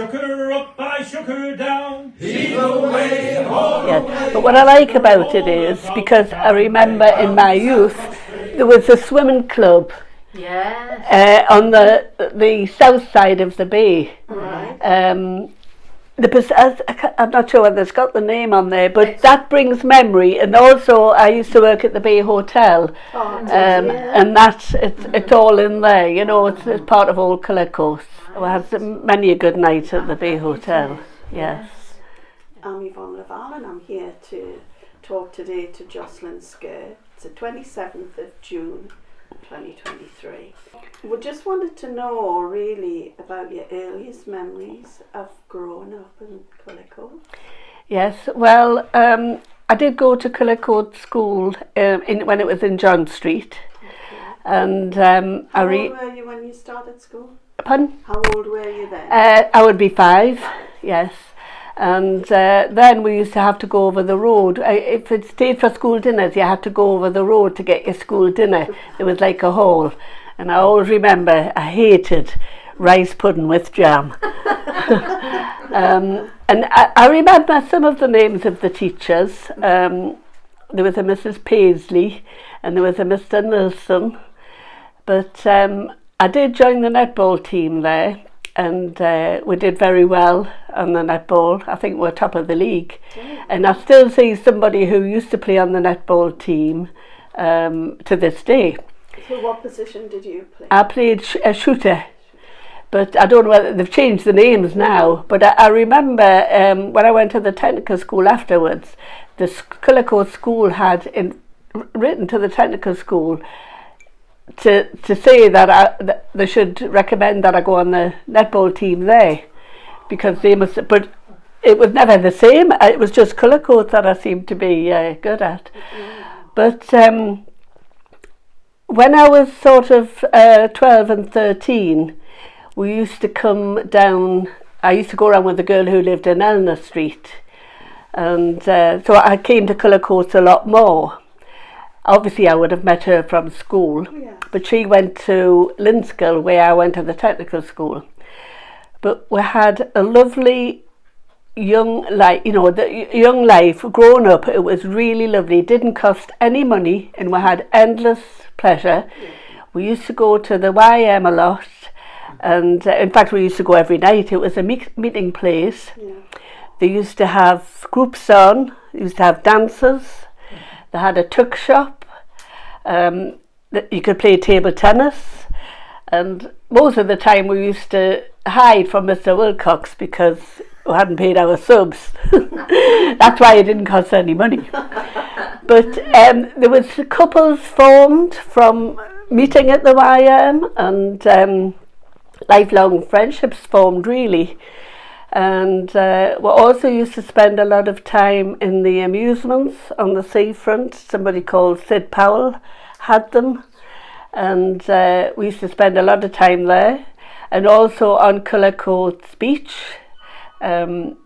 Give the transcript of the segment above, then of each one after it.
Shook her up, I shook her down. Yeah. But what I like about it is because I remember in my youth there was a swimming club on the south side of the bay. Right. I'm not sure whether it's got the name on there, but that brings memory. And also, I used to work at the Bay Hotel, and it's all in there. You know, it's part of Old Cullercoats. We had many a good night at the Bay Hotel. Yes. I'm Yvonne Laval, and I'm here to talk today to Jocelyn Sker. It's the 27th of June, 2023. We just wanted to know really about your earliest memories of growing up in Cullercoats. Yes, well, I did go to Cullercoats School when it was in John Street. And How old were you when you started school? Pardon? How old were you then? I would be 5, yes. And then we used to have to go over the road. If it stayed for school dinners, you had to go over the road to get your school dinner. It was like a hall. And I always remember I hated rice pudding with jam. And I remember some of the names of the teachers. There was a Mrs. Paisley and there was a Mr. Nilsson. But I did join the netball team there, and we did very well on the netball. I think we're top of the league. And I still see somebody who used to play on the netball team to this day. So what position did you play? I played a shooter, but I don't know whether they've changed the names now. But I remember when I went to the technical school afterwards, the Cullercoats school had written to the technical school to say that they should recommend that I go on the netball team there, because they must. But it was never the same. It was just Cullercoats that I seemed to be good at. But when I was sort of 12 and 13, we used to come down. I used to go around with a girl who lived in Eleanor Street, and so I came to Cullercoats a lot more. Obviously, I would have met her from school, but she went to Linskill, where I went to the technical school. But we had a lovely young life, the young life. Growing up, it was really lovely. It didn't cost any money, and we had endless pleasure. We used to go to the YM a lot, and in fact, we used to go every night. It was a meeting place. They used to have groups on. They used to have dancers. They had a tuck shop. You could play table tennis, and most of the time we used to hide from Mr. Wilcox because we hadn't paid our subs. That's why it didn't cost any money. But there was couples formed from meeting at the YM, and lifelong friendships formed really. And we also used to spend a lot of time in the amusements on the seafront. Somebody called Sid Powell had them, and we used to spend a lot of time there. And also on Cullercoats Beach. Didn't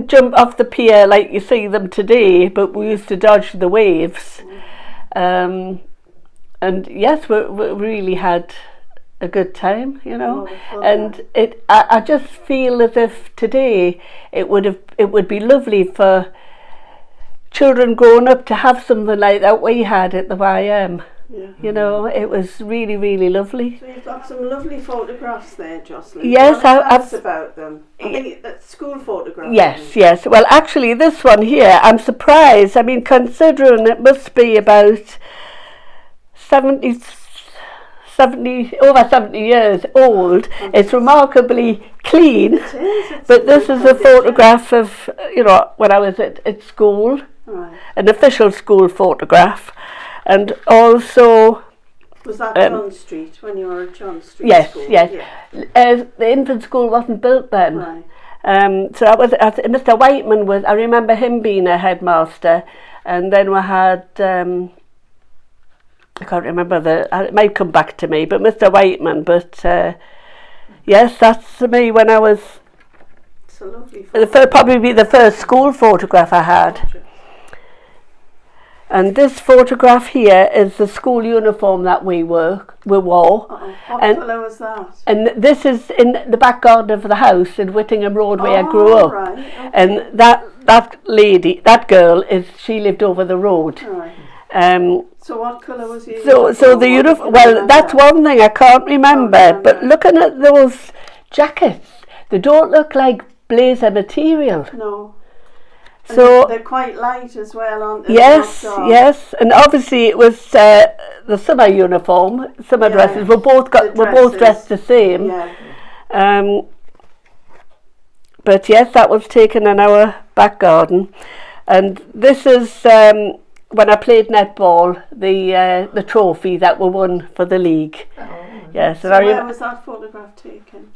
jump off the pier like you see them today, but we used to dodge the waves. And yes, we really had a good time, and I just feel as if today it would be lovely for children growing up to have something like that we had at the YM. It was really, really lovely. So you've got some lovely photographs there, Jocelyn. Yes, I've about them. I think that's school photographs. Yes. Well, actually, this one here, I'm surprised. I mean, considering it must be about 70 over 70 years old, it's remarkably clean. It is. But this is a photograph of, when I was at school, an official school photograph, and also. Was that John Street, when you were at John Street? Yes, school? yes. Yeah. The infant school wasn't built then. Right. So Mr. Whiteman was. I remember him being a headmaster, and then we had. I can't remember it might come back to me, but Mr. Whiteman. But yes, that's me when I was. It's a lovely photograph. Probably be the first school photograph I had. And this photograph here is the school uniform that we wore. What And- colour was that? And this is in the back garden of the house in Whittingham Road where I grew up. Right, okay. And that lady, that girl, she lived over the road. Right. So what colour was your So the uniform, well, that's one thing I can't remember, but looking at those jackets, they don't look like blazer material. No. And So they're quite light as well, aren't they? yes, and obviously it was the summer uniform, summer dresses. We're both dressed the same. Yeah. But yes, that was taken in our back garden, and this is when I played netball, the trophy that we won for the league. Yes, So where was that photograph taken?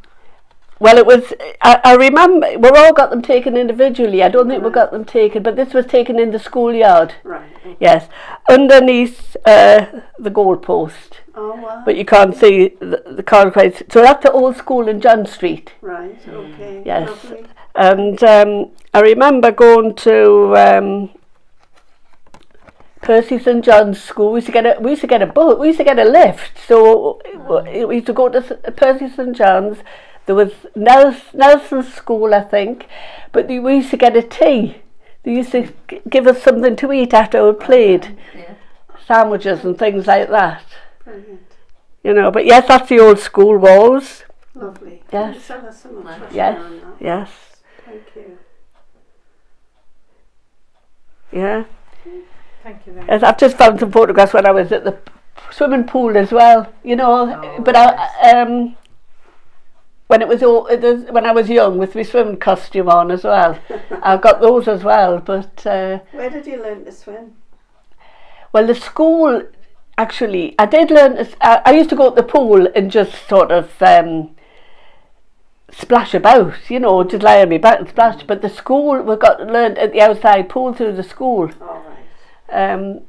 Well, it was. I remember we all got them taken individually. I don't think we got them taken, but this was taken in the schoolyard. Right. Okay. Yes, underneath the goalpost. Oh wow. But you can't see the car quite. So that's the old school in John Street. Right. Okay. Yes. Lovely. And I remember going to Percy St John's School. We used to get a boat. We used to get a lift. So we used to go to Percy St John's. There was Nelson's School, I think, but we used to get a tea. They used to give us something to eat after we played, sandwiches and things like that. Brilliant. You know, but yes, that's the old school walls. Lovely. Yes. So that's so much Yes. on that. Yes. Thank you. Yeah. Thank you very much. Yes, I've just found some photographs when I was at the swimming pool as well. You know, but when I was young with my swimming costume on as well. I've got those as well, but Where did you learn to swim? well, the school actually, I did learn. I used to go to the pool and just sort of splash about, you know, just lie on my back and splash. But the school, we got learned at the outside pool through the school. All right.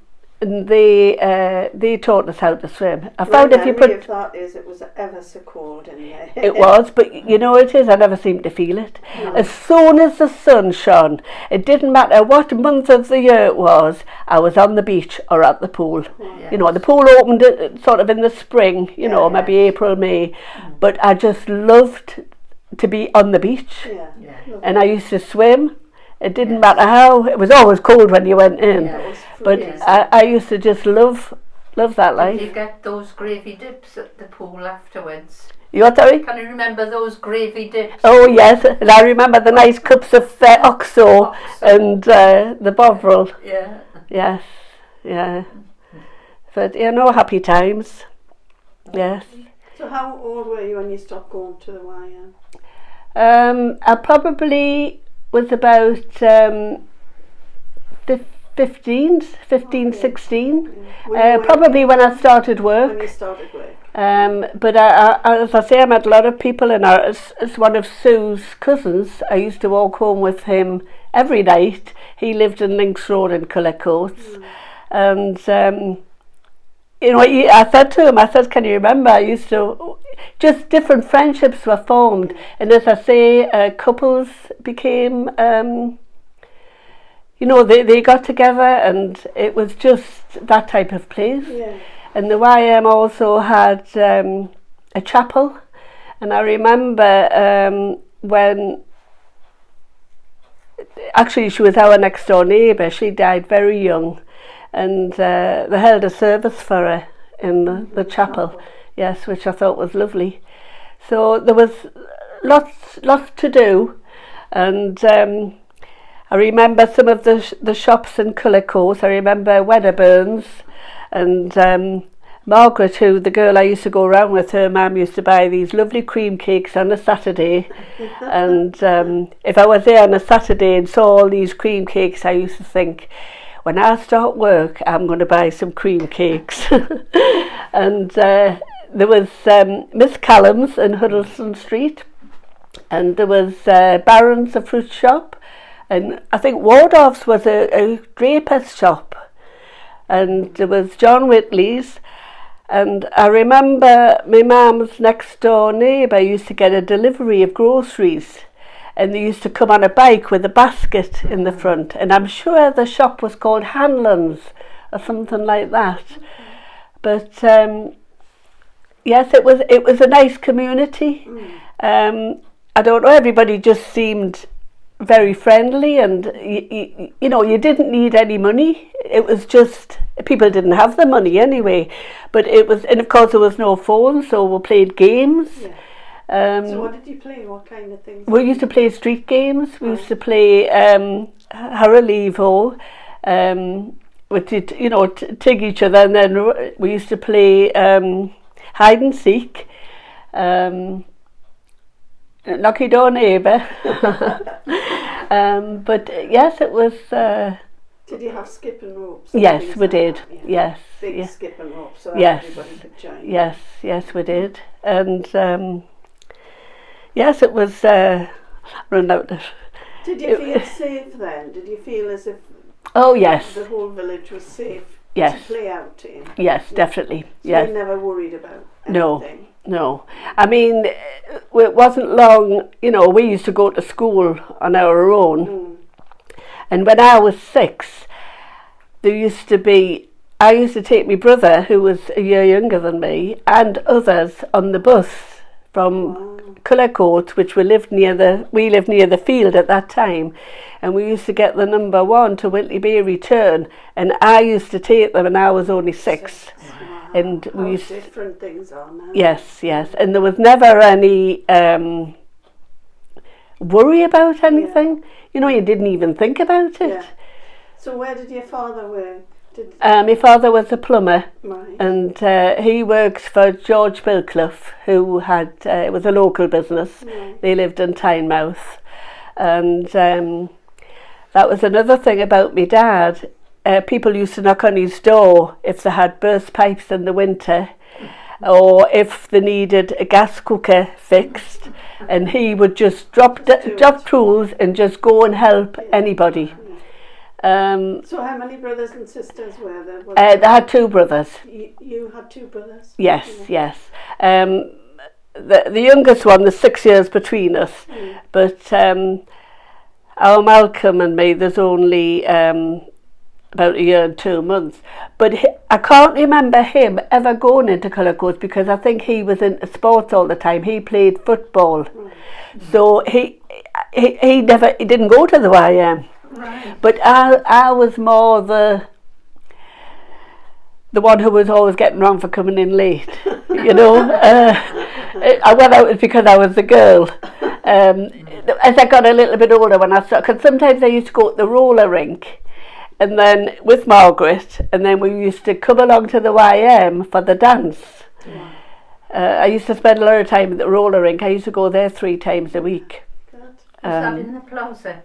And they taught us how to swim. I found if you put if that is, it was ever so cold in there. it was, but you know it is. I never seemed to feel it. No. As soon as the sun shone, it didn't matter what month of the year it was. I was on the beach or at the pool. Yes. You know, the pool opened sort of in the spring. You know, maybe April, May. But I just loved to be on the beach, and I used to swim. It didn't matter how. It was always cold when you went in, but I used to just love that life. Did you get those gravy dips at the pool afterwards? You what, sorry? Can you remember those gravy dips? Oh yes, and I remember the nice cups of oxo and the bovril. Yeah. Yes, yeah. But you know, happy times. Yes. So how old were you when you stopped going to the YM? I probably was about 15, 16. Probably when I started work. When you started work. But as I say, I met a lot of people, and as one of Sue's cousins, I used to walk home with him every night. He lived in Links Road in Cullercoats, and you know, I said to him, can you remember? I used to, just different friendships were formed, and as I say, couples became, you know, they got together, and it was just that type of place. Yeah. And the YM also had a chapel, and I remember when, actually she was our next door neighbour. She died very young, and they held a service for her in the chapel. Yes, which I thought was lovely. So there was lots to do, and I remember some of the shops in Cullercoats. I remember Wedderburn's, and Margaret, who the girl I used to go around with, her mum used to buy these lovely cream cakes on a Saturday, and if I was there on a Saturday and saw all these cream cakes, I used to think, when I start work, I'm going to buy some cream cakes. And there was Miss Callum's in Huddleston Street, and there was Barron's, a fruit shop, and I think Wardorf's was a draper's shop, and there was John Whitley's. And I remember my mum's next door neighbour used to get a delivery of groceries, and they used to come on a bike with a basket in the front, and I'm sure the shop was called Hanlon's or something like that. But yes, it was a nice community. I don't know, everybody just seemed very friendly, and you know, you didn't need any money. It was just, people didn't have the money anyway, but it was, and of course there was no phone, so we played games. So what did you play? What kind of things? We used to play street games. We used to play Haralevo, which did, you know, tig each other, and then we used to play hide and seek, Lucky Door Neighbour. But yes, it was. Did you have skipping ropes? Yes, we did. That, yeah. Yes. Big skipping ropes, so yes. everybody could join. Yes, yes, we did. And yes, it was run out of. Did you feel safe then? Did you feel as if Oh yes. the whole village was safe Yes. to play out in? Yes, definitely. So Yes. you never worried about No. anything? No. I mean, it wasn't long, you know, we used to go to school on our own. And when I was 6, there used to be, I used to take my brother, who was a year younger than me, and others on the bus from Cullercoats, which we lived near the field at that time, and we used to get the number 1 to Whitley Bay return, and I used to take them, and I was only 6. And we used different things are now. Yes, yes, and there was never any worry about anything. You know, you didn't even think about it. Yeah. So where did your father work? My father was a plumber, Right. and he works for George Bilclough, who had it was a local business. Right. They lived in Tynemouth, and that was another thing about my dad. People used to knock on his door if they had burst pipes in the winter, or if they needed a gas cooker fixed, and he would just drop tools and just go and help anybody. So how many brothers and sisters were there? They had 2 brothers. You had 2 brothers? Yes, yes. The youngest one, there's 6 years between us, but our Malcolm and me, there's only about a year and 2 months. But I can't remember him ever going into Cullercoats, because I think he was into sports all the time. He played football, so he didn't go to the YM. Right. But I was more the one who was always getting wrong for coming in late, you know. Whether it was because I was the girl. As I got a little bit older, when I started, because sometimes I used to go to the roller rink, and then with Margaret, and then we used to come along to the YM for the dance. I used to spend a lot of time at the roller rink. I used to go there 3 times a week. Good. Was that in the plaza?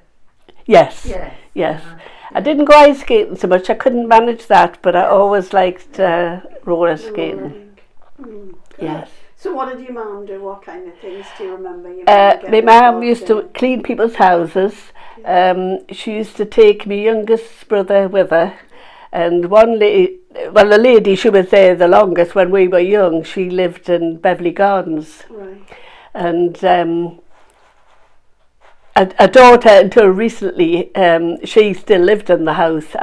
Yes, Yes. yes. I didn't go ice skating so much. I couldn't manage that, but I always liked roller skating. Yes. So what did your mum do? What kind of things do you remember? Your mum My mum used to clean people's houses. She used to take my youngest brother with her, and the lady, she was there the longest when we were young. She lived in Beverley Gardens. Right. And a daughter, until recently, she still lived in the house,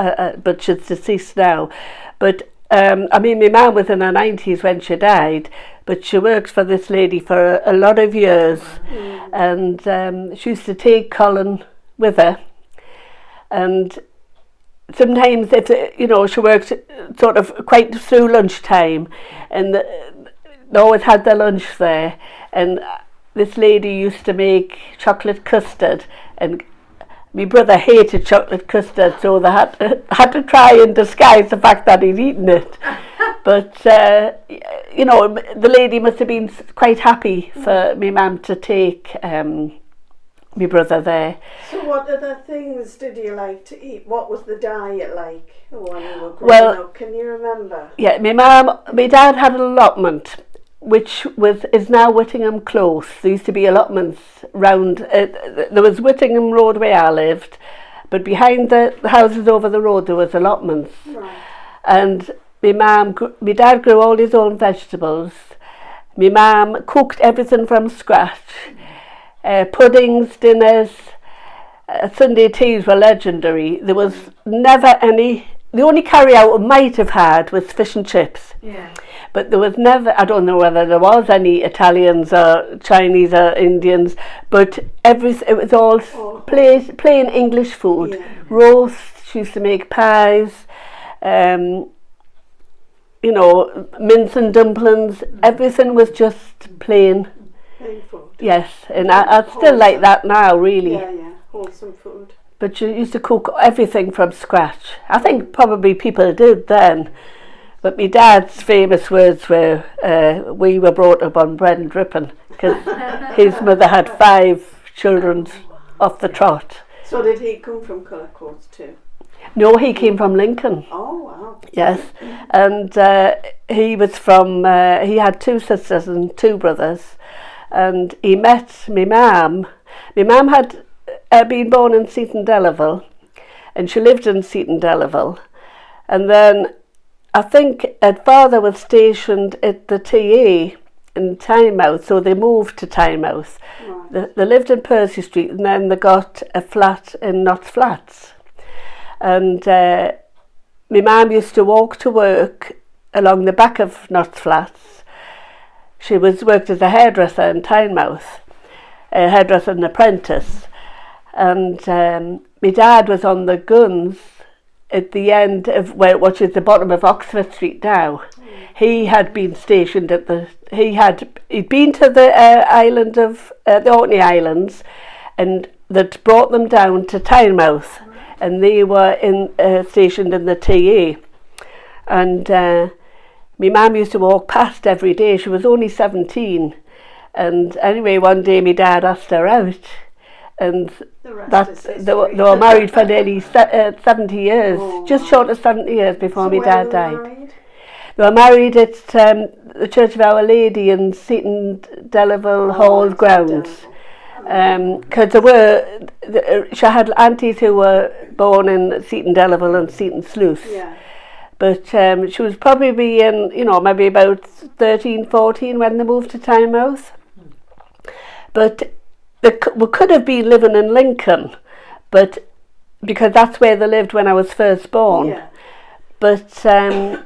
but she's deceased now. But I mean, my mum was in her 90s when she died, but she worked for this lady for a lot of years, and she used to take Colin with her, and sometimes she worked sort of quite through lunchtime, and they always had their lunch there, and this lady used to make chocolate custard, and my brother hated chocolate custard, so they had to try and disguise the fact that he'd eaten it. But the lady must have been quite happy for my mum to take my brother there. So what other things did you like to eat? What was the diet like when you were growing up? Can you remember? Yeah, my dad had an allotment, which is now Whittingham Close. There used to be allotments round. There was Whittingham Road where I lived, but behind the houses over the road there was allotments. Right. And my dad grew all his own vegetables. My mum cooked everything from scratch. Puddings, dinners, Sunday teas were legendary. There was never any the only carry out we might have had was fish and chips. Yeah. But there was never, I don't know whether there was any Italians or Chinese or Indians, but it was all plain English food. Yeah. Roasts, she used to make pies, you know, mince and dumplings, everything was just plain. Plain food. Yes, and I still like that now, really. Yeah, wholesome food. But you used to cook everything from scratch. I think probably people did then. But my dad's famous words were, we were brought up on bread and dripping, because his mother had 5 children off the trot. So did he come from Cullercoats too? No, he came from Lincoln. Oh, wow. Yes, and he was from, he had 2 sisters and 2 brothers, and he met my mum. My mum had been born in Seaton Delaval, and she lived in Seaton Delaval, and then I think her father was stationed at the TA in Tynemouth, so they moved to Tynemouth. Right. They lived in Percy Street, and then they got a flat in Notts Flats. And my mum used to walk to work along the back of Notts Flats. She worked as a hairdresser in Tynemouth, a hairdresser and apprentice. And my dad was on the guns at the end of which is the bottom of Oxford Street now. He had been stationed at he'd been to the island of the Orkney Islands, and that brought them down to Tynemouth, and they were stationed in the TA. And my mum used to walk past every day. She was only 17, and anyway, one day my dad asked her out, and they were married for nearly 70 years, just short of 70 years before my dad died. They were married at the Church of Our Lady in Seaton Delaval Hall grounds. Because she had aunties who were born in Seaton Delaval and Seaton Sluice. Yeah. But she was probably in, maybe about 13, 14 when they moved to Tynemouth. But we could have been living in Lincoln, but because that's where they lived when I was first born. Yeah. But my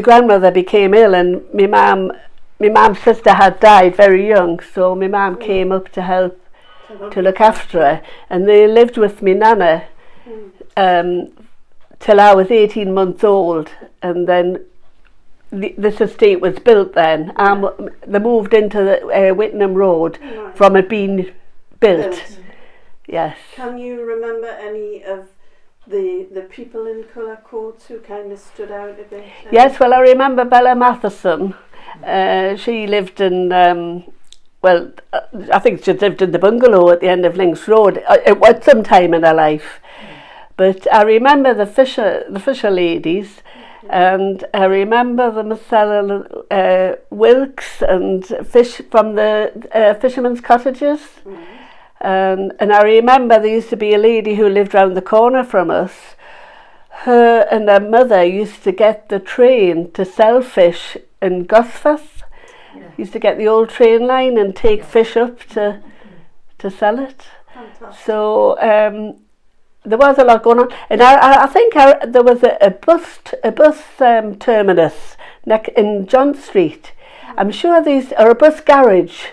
grandmother became ill, and my mum's sister had died very young, so my mum came up to help to look after her, and they lived with me nana till I was 18 months old, and then this estate was built then. They moved into the Whittingham Road from it being built. Yes. Can you remember any of the people in Cullercoats who kind of stood out a bit? Yes, well, I remember Bella Matheson. She lived in, I think she lived in the bungalow at the end of Links Road at some time in her life. But I remember the Fisher ladies, and I remember them selling wilks and fish from the fishermen's cottages. And I remember there used to be a lady who lived round the corner from us. Her and her mother used to get the train to sell fish in Gosforth. Yeah. Used to get the old train line and take fish up to sell it. Fantastic. So there was a lot going on, and I think there was a bus terminus in John Street. I'm sure or a bus garage.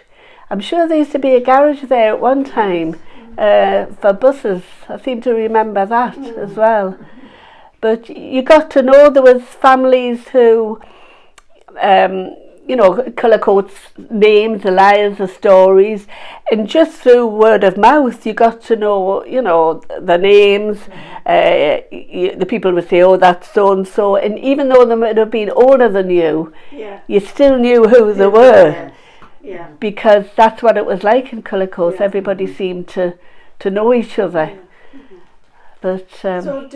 I'm sure there used to be a garage there at one time for buses. I seem to remember that as well. But you got to know there was families who, Cullercoats names, the lives, the stories, and just through word of mouth you got to know, the names. The people would say, oh, that's so and so, and even though they might have been older than you, you still knew who they were. Yeah. Because that's what it was like in Cullercoats. Yeah. Everybody seemed to know each other. Yeah. But so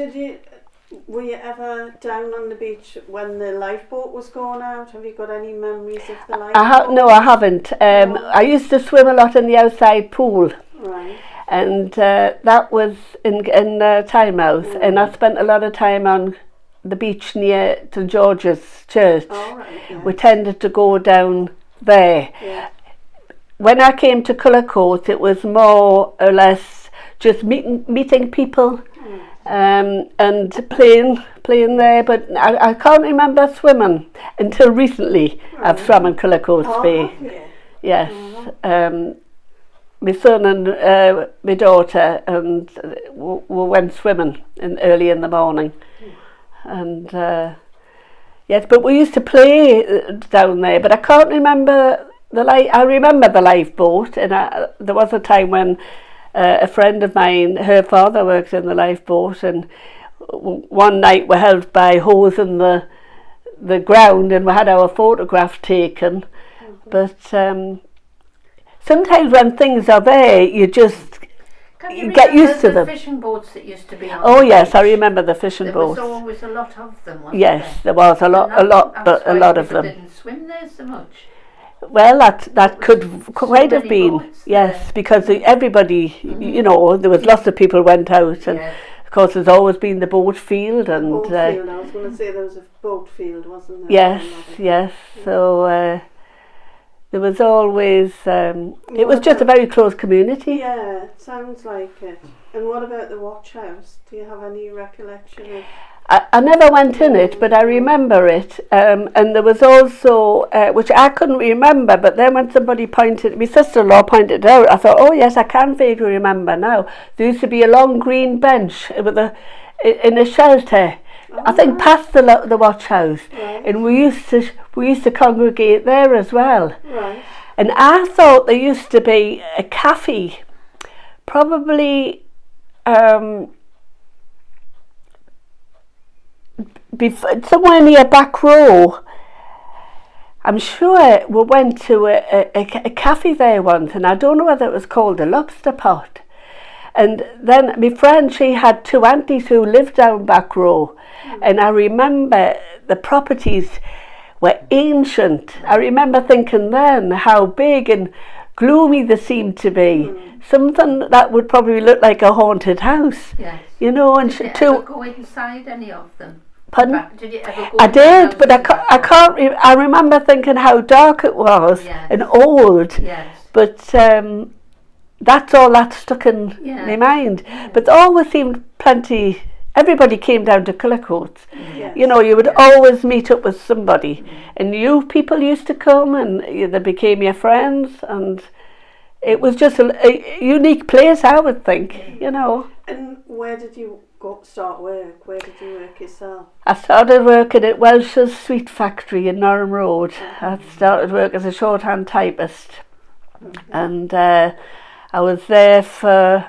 were you ever down on the beach when the lifeboat was going out? Have you got any memories of the lifeboat? No, I haven't. I used to swim a lot in the outside pool. Right. And that was in Tynemouth, and I spent a lot of time on the beach near St George's Church. Oh, right, yeah. We tended to go down there. Yeah. When I came to Cullercoats, it was more or less just meeting people and playing there, but I can't remember swimming until recently. I've swum in Cullercoats Bay. have you? Yes. My son and my daughter and we went swimming early in the morning. And yes, but we used to play down there, but I can't remember I remember the lifeboat, and there was a time when a friend of mine, her father works in the lifeboat, and one night we held by hose in the ground and we had our photograph taken. But sometimes when things are there, you just get used to them. The fishing boats that used to be on. Oh yes, I remember the fishing boats. There was always a lot of them, wasn't yes, there? was a lot of them. Didn't swim there so much. Well, that could quite have been, yes, because everybody, you know, there was lots of people went out, and of course there's always been the boat field, and boat field. I was going to say there was a boat field, wasn't there? Yes. So there was always. It was just a very close community. Yeah, it sounds like it. And what about the watch house? Do you have any recollection of? I never went in it, but I remember it. And there was also, which I couldn't remember, but then when my sister-in-law pointed it out, I thought, oh yes, I can vaguely remember now. There used to be a long green bench in a shelter, I think past the watch house, and we used to congregate there as well. Right. And I thought there used to be a cafe, probably. Somewhere near Back Row. I'm sure we went to a cafe there once, and I don't know whether it was called the Lobster Pot. And then my friend, she had two aunties who lived down Back Row, and I remember the properties were ancient. I remember thinking then how big and gloomy they seemed to be. Something that would probably look like a haunted house. Yes. You know, and Did you ever go inside any of them? Pardon? Did you ever go? I did, but I can't. I remember thinking how dark it was and old. Yes. But that's all that stuck in my mind. But there always seemed plenty. Everybody came down to Cullercoats. Yes. You know, you would always meet up with somebody, and new people used to come, and they became your friends, and it was just a unique place, I would think. You know. And where did you start work? Where did you work yourself? I started working at Welsh's Sweet Factory in Norham Road. I started work as a shorthand typist, and I was there for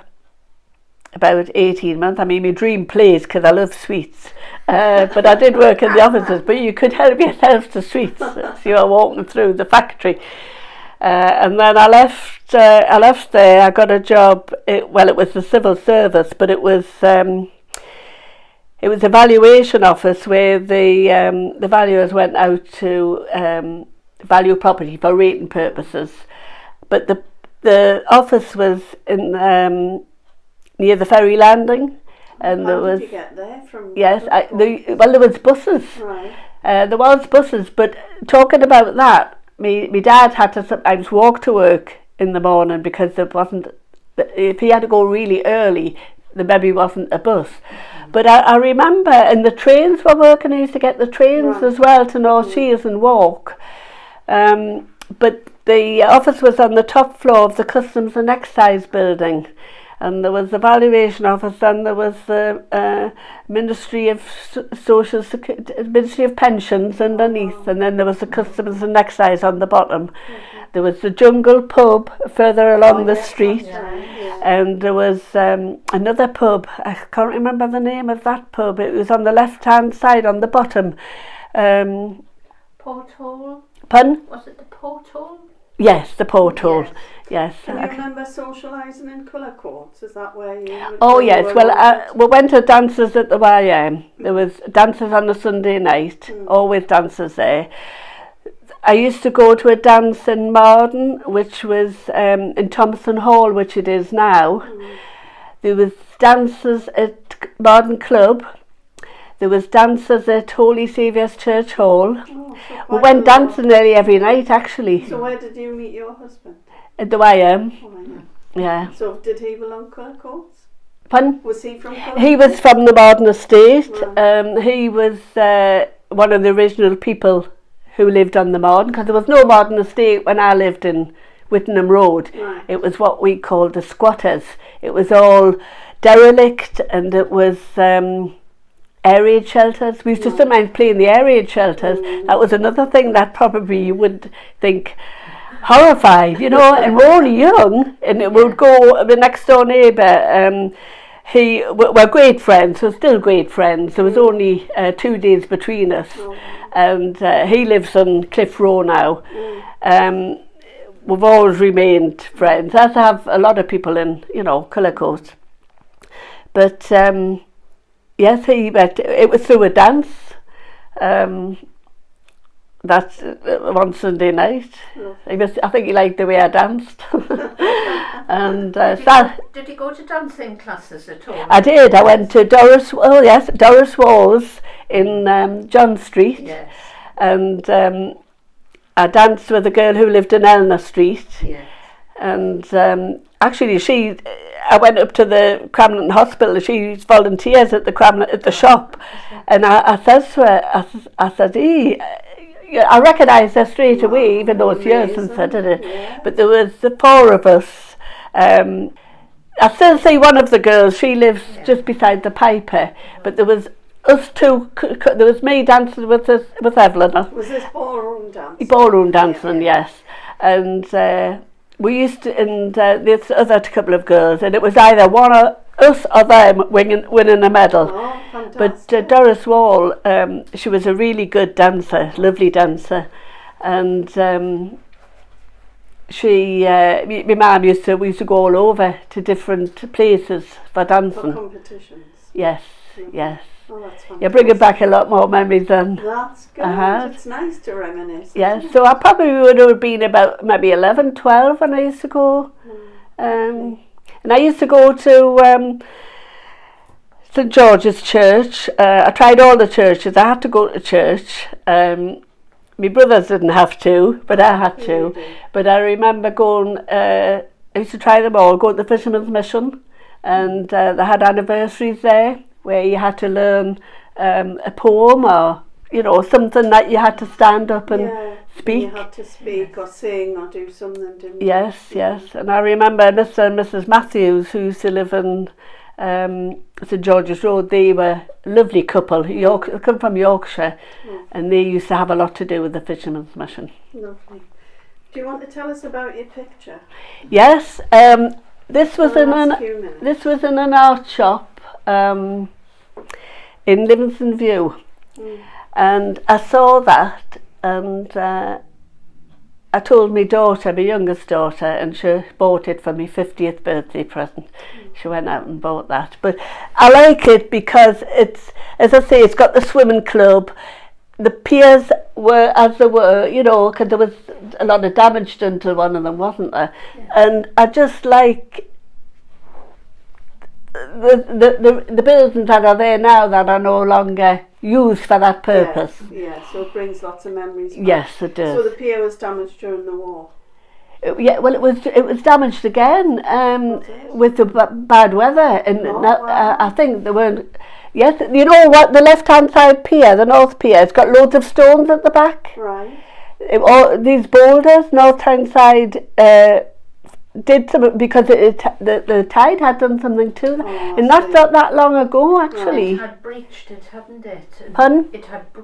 about 18 months. I mean, my dream place, because I love sweets, but I did work in the offices, but you could help yourself to sweets as you were walking through the factory. And then I left there. I got a job. It was the civil service, but it was a valuation office where the valuers went out to value property for rating purposes. But the office was in near the ferry landing, and there was. How did you get there from? Yes, there was buses. Right. There was buses, but talking about that, my dad had to sometimes walk to work in the morning because there wasn't. If he had to go really early, there maybe wasn't a bus. But I remember, and the trains were working. I used to get the trains as well to North Shields and walk. But the office was on the top floor of the Customs and Excise building, and there was the valuation office, and there was the Ministry of Social Security, Ministry of Pensions underneath, and then there was the Customs and Excise on the bottom. There was the Jungle pub further along the street, and there was another pub. I can't remember the name of that pub. It was on the left-hand side on the bottom. Porthole? Pardon? Was it the Porthole? Yes, the Porthole. Yes. Can you remember socialising in Cullercoats? Is that where you? Oh yes. Well, we went to dances at the YM. There was dances on a Sunday night. Always dances there. I used to go to a dance in Marden, which was in Thompson Hall, which it is now. There was dances at Marden Club. There was dances at Holy Saviour's Church Hall. We went dancing nearly every night, actually. So where did you meet your husband? At the YM. Oh, yeah. So did he belong to Cullercoats? Pardon? Was he from Cullercoats? He was from the modern estate. Right. He was one of the original people who lived on the modern, because there was no modern estate when I lived in Whittenham Road. Right. It was what we called the squatters. It was all derelict, and it was air raid shelters. We used to sometimes play in the air raid shelters. That was another thing that probably you would think horrified, you know, and we're only young, and it would go, the next door neighbour, we're great friends, we're still great friends. There was only 2 days between us, and he lives on Cliff Row now. We've always remained friends, as have a lot of people in, you know, Cullercoats. But yes, it was through a dance. That's one Sunday night. I think he liked the way I danced. And did you go to dancing classes at all? I did. I went to Doris Walls in John Street. Yes. And I danced with a girl who lived in Eleanor Street. Yes. And actually, I went up to the Cramlington Hospital. She volunteers at the shop, and I said to her, I said, I recognised her straight away, even though it's years since I did it. Yeah. But there was the 4 of us. I still see one of the girls. She lives just beside the Piper. But there was us 2. There was me dancing with Evelyn. Was this ballroom dancing? Ballroom dancing, yes. And we used to, and this other couple of girls, and it was either one of us or them winning a medal. Oh, fantastic. But Doris Wall, she was a really good dancer, lovely dancer, and my mum we used to go all over to different places for dancing. For competitions. Yes, yes. Oh, that's fantastic. You're bringing back a lot more memories than that's good. It's nice to reminisce. Yes, so I probably would have been about maybe 11, 12 when I used to go. And I used to go to St George's Church. I tried all the churches. I had to go to church. My brothers didn't have to, but I had to. But I remember going, I used to try them all, go to the Fisherman's Mission, and they had anniversaries there where you had to learn a poem or, you know, something that you had to stand up and speak. You had to speak or sing or do something, didn't you? Yes, yes. And I remember Mr. and Mrs. Matthews, who used to live in St George's Road. They were a lovely couple. They come from Yorkshire, and they used to have a lot to do with the Fisherman's Mission. Lovely. Do you want to tell us about your picture? Yes. This was in an art shop in Livingston View, and I saw that, and I told my daughter, my youngest daughter, and she bought it for my 50th birthday present. She went out and bought that. But I like it because it's, as I say, it's got the swimming club. The piers were as they were, you know, because there was a lot of damage done to one of them, wasn't there? Yeah. And I just like the buildings that are there now that are no longer used for that purpose. Yeah, so it brings lots of memories back. Yes, it does. So the pier was damaged during the war? Yeah, well, it was damaged again with the bad weather, and I think there weren't. Yes, you know what? The left-hand side pier, the north pier, it's got loads of stones at the back. Right. These boulders, north-hand side, did something because the tide had done something to them, and that's not that long ago, actually. It had breached it, hadn't it? Pardon?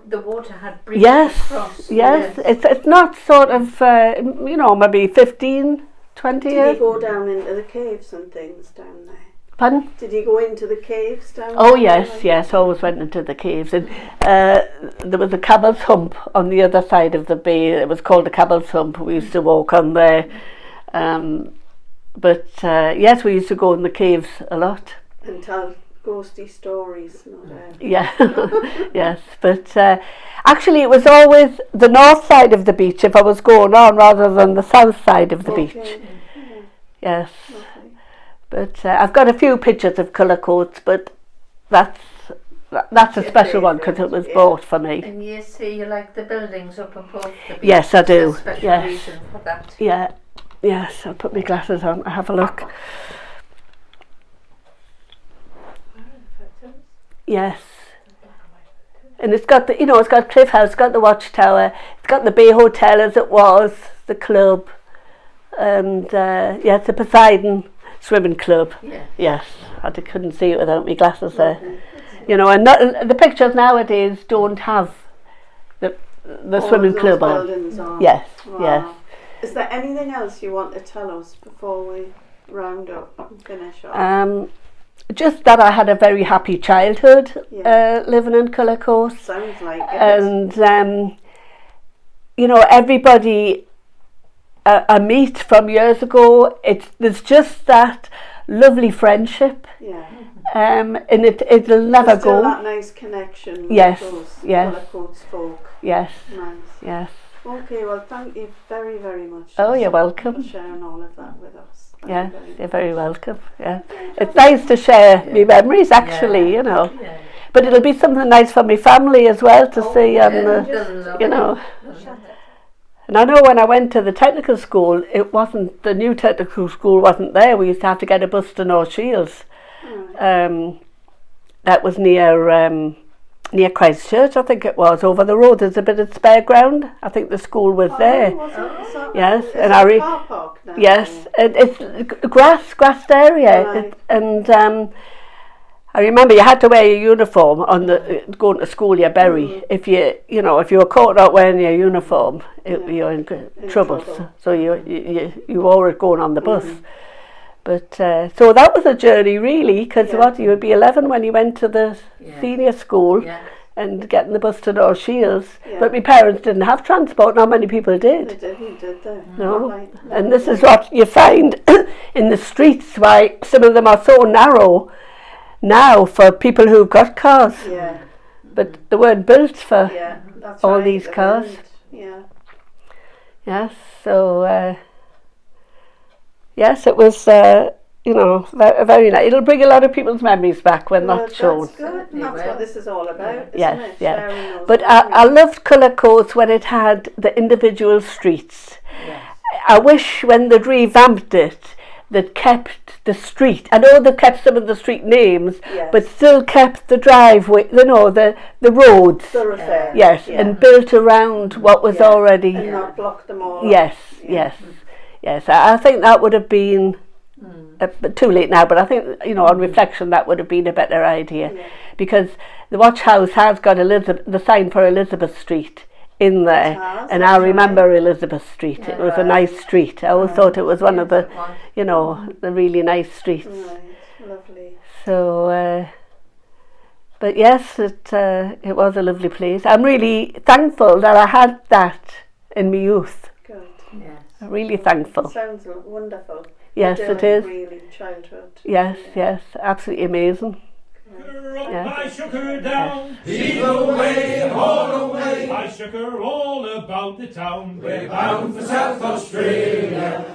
The water had breached across. Yes. It's not sort of you know, maybe 15, 20 years. Did you go down into the caves and things down there? Pardon? Did you go into the caves down there? Oh yes, always went into the caves, and there was a Camel's Hump on the other side of the bay. It was called the Camel's Hump. We used to walk on there. But yes, we used to go in the caves a lot. And tell ghosty stories, no doubt. Yeah, yes. But actually it was always the north side of the beach if I was going on, rather than the south side of the beach. Yeah. Yes. Okay. But I've got a few pictures of Cullercoats, but that's a special one because it was bought for me. And you see, you like the buildings up above the beach. Yes, I do. There's a special reason for that. Yeah. Yes, I'll put my glasses on. I'll have a look. Yes. And it's got it's got Cliff House, it's got the Watchtower, it's got the Bay Hotel as it was, the club, and it's the Poseidon Swimming Club. Yeah. Yes, I couldn't see it without my glasses there. And the pictures nowadays don't have the swimming club on. Yes, Wow. yes. Is there anything else you want to tell us before we round up and finish off? Just that I had a very happy childhood living in Cullercoats. Sounds like it. And everybody I meet from years ago, there's just that lovely friendship. Yeah. And it'll never There's still go. that nice connection Yes, with those yes. Cullercoats folk. Yes, Nice. yes. Okay, well thank you very, very much. Oh, you're For welcome. sharing all of that with us. Yes, Very you're very welcome. Yeah, it's nice to share my memories, actually. Yeah. But it'll be something nice for my family as well to see. Yeah, And they'll love you it. know, and I know when I went to the technical school, the new technical school wasn't there. We used to have to get a bus to North Shields. That was near Christchurch, I think it was. Over the road, there's a bit of spare ground. I think the school was there. Yes, is and it a car park now? yes, it's grassed area, Right. and I remember you had to wear your uniform on going to school. You bury if you were caught not wearing your uniform, you're in trouble. So you wore it going on the bus. But so that was a journey really, because you would be 11 when you went to the senior school and getting the bus to North Shields. But my parents didn't have transport. Not many people did. They didn't, did they? No. Right. And this is what you find in the streets, why some of them are so narrow now for people who've got cars. Yeah. But they weren't built for That's all right, these they cars. weren't. Yeah. Yes, so yes, it was very nice. It'll bring a lot of people's memories back when that's shown. That's good. And that's what this is all about, isn't Yes, it? yeah. Sharing those But memories. I loved Cullercoats when it had the individual streets. Yes. I wish when they'd revamped it, they'd kept the street. I know they've kept some of the street names, but still kept the driveway, the roads. Thoroughfare. Yes, and built around what was already. And not block them all. Yes, yes. I think that would have been too late now, but I think on reflection that would have been a better idea, because the Watch House has got the sign for Elizabeth Street in there, and I remember Elizabeth Street. It was a nice street. I always thought it was one of the the really nice streets. Right. Lovely. So but yes, it was a lovely place. I'm really thankful that I had that in my youth. Good. Yes. I'm really thankful. Sounds wonderful. Yes, You're it doing is. Really, childhood. Yes, absolutely amazing. I shook her down. Either way, all away. I shook her all about the town. We're bound for South Australia.